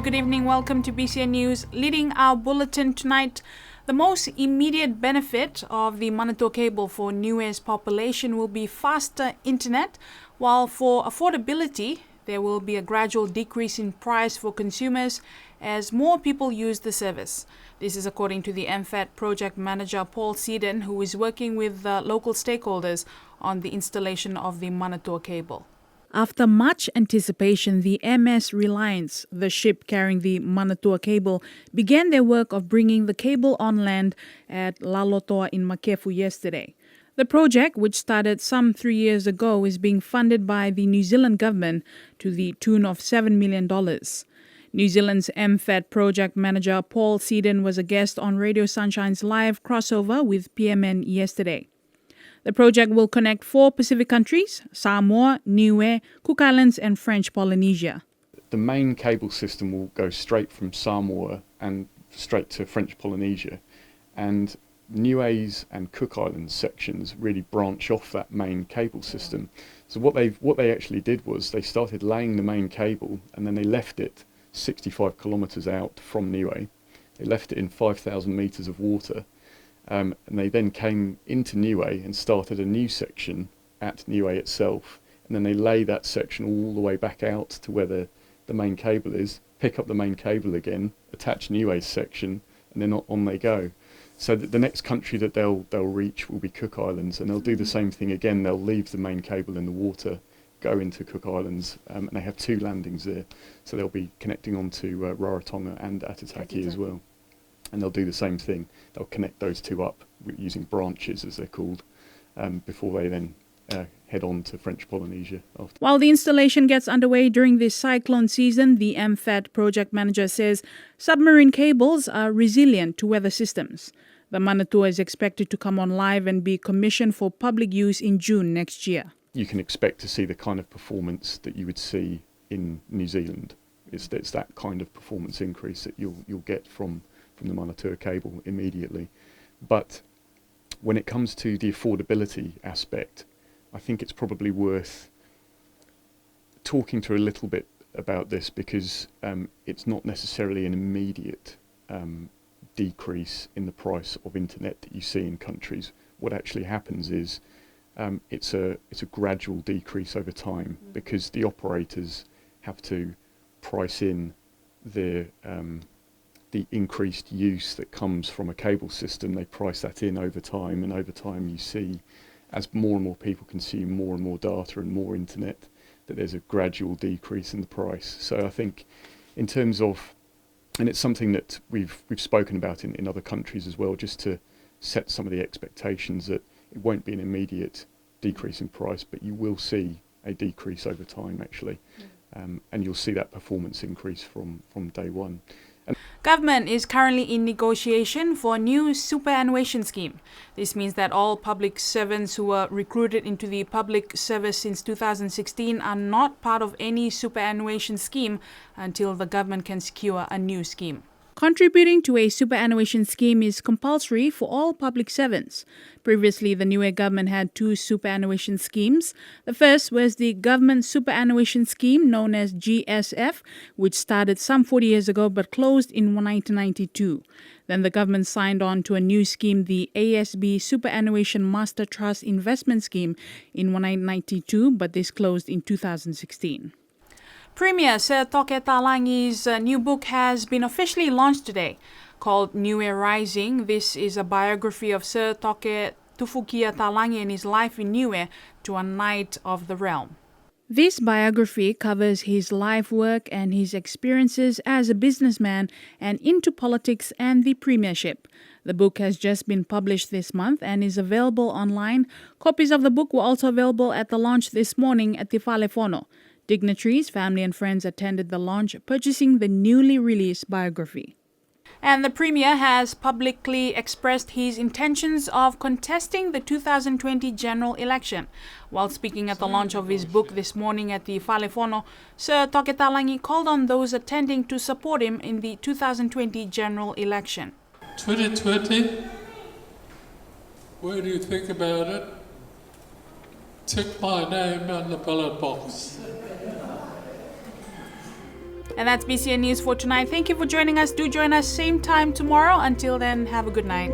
Good evening. Welcome to BCN News. Leading our bulletin tonight, the most immediate benefit of the Manatoa cable for Niue's population will be faster internet, while for affordability, there will be a gradual decrease in price for consumers as more people use the service. This is according to the MFAT project manager Paul Seaden, who is working with local stakeholders on the installation of the Manatoa cable. After much anticipation, the MS Reliance, the ship carrying the Manatoa cable, began their work of bringing the cable on land at Lalotoa in Makefu yesterday. The project, which started some 3 years ago, is being funded by the New Zealand government to the tune of $7 million. New Zealand's MFAT project manager Paul Seaden was a guest on Radio Sunshine's live crossover with PMN yesterday. The project will connect 4 Pacific countries: Samoa, Niue, Cook Islands and French Polynesia. The main cable system will go straight from Samoa and straight to French Polynesia, and Niue's and Cook Islands sections really branch off that main cable system. So what they actually did was they started laying the main cable, and then they left it 65 kilometres out from Niue. They left it in 5,000 metres of water. And they then came into Niue and started a new section at Niue itself, and then they lay that section all the way back out to where the main cable is, pick up the main cable again, attach Niue's section, and then on they go. So the next country that they'll reach will be Cook Islands, and they'll do the same thing again. They'll leave the main cable in the water, go into Cook Islands, and they have 2 landings there, so they'll be connecting onto Rarotonga and Atataki as well. And they'll do the same thing. They'll connect those 2 up using branches, as they're called, before they then head on to French Polynesia after. While the installation gets underway during this cyclone season, the MFAT project manager says submarine cables are resilient to weather systems. The Manatoa is expected to come on live and be commissioned for public use in June next year. You can expect to see the kind of performance that you would see in New Zealand. It's that kind of performance increase that you'll get from the Manatoa cable immediately. But when it comes to the affordability aspect, I think it's probably worth talking to a little bit about this, because it's not necessarily an immediate decrease in the price of internet that you see in countries. What actually happens is it's a gradual decrease over time, because the operators have to price in the increased use that comes from a cable system. They price that in over time, and over time you see, as more and more people consume more and more data and more internet, that there's a gradual decrease in the price. So I think in terms of, and it's something that we've spoken about in other countries as well, just to set some of the expectations that it won't be an immediate decrease in price, but you will see a decrease over time actually, and you'll see that performance increase from day one. Government is currently in negotiation for a new superannuation scheme. This means that all public servants who were recruited into the public service since 2016 are not part of any superannuation scheme until the government can secure a new scheme. Contributing to a superannuation scheme is compulsory for all public servants. Previously, the Niue government had 2 superannuation schemes. The first was the Government Superannuation Scheme, known as GSF, which started some 40 years ago but closed in 1992. Then the government signed on to a new scheme, the ASB Superannuation Master Trust Investment Scheme, in 1992, but this closed in 2016. Premier Sir Toke Talangi's new book has been officially launched today. Called Niue Rising, this is a biography of Sir Toke Tufukia Talangi and his life in Niue to a Knight of the Realm. This biography covers his life work and his experiences as a businessman and into politics and the premiership. The book has just been published this month and is available online. Copies of the book were also available at the launch this morning at Te Whalefono. Dignitaries, family and friends attended the launch, purchasing the newly released biography. And the Premier has publicly expressed his intentions of contesting the 2020 general election. While speaking at the launch of his book this morning at the Whalefono, Sir Toke Talangi called on those attending to support him in the 2020 general election. 2020, what do you think about it? Tick my name on the ballot box. And that's BCN News for tonight. Thank you for joining us. Do join us same time tomorrow. Until then, have a good night.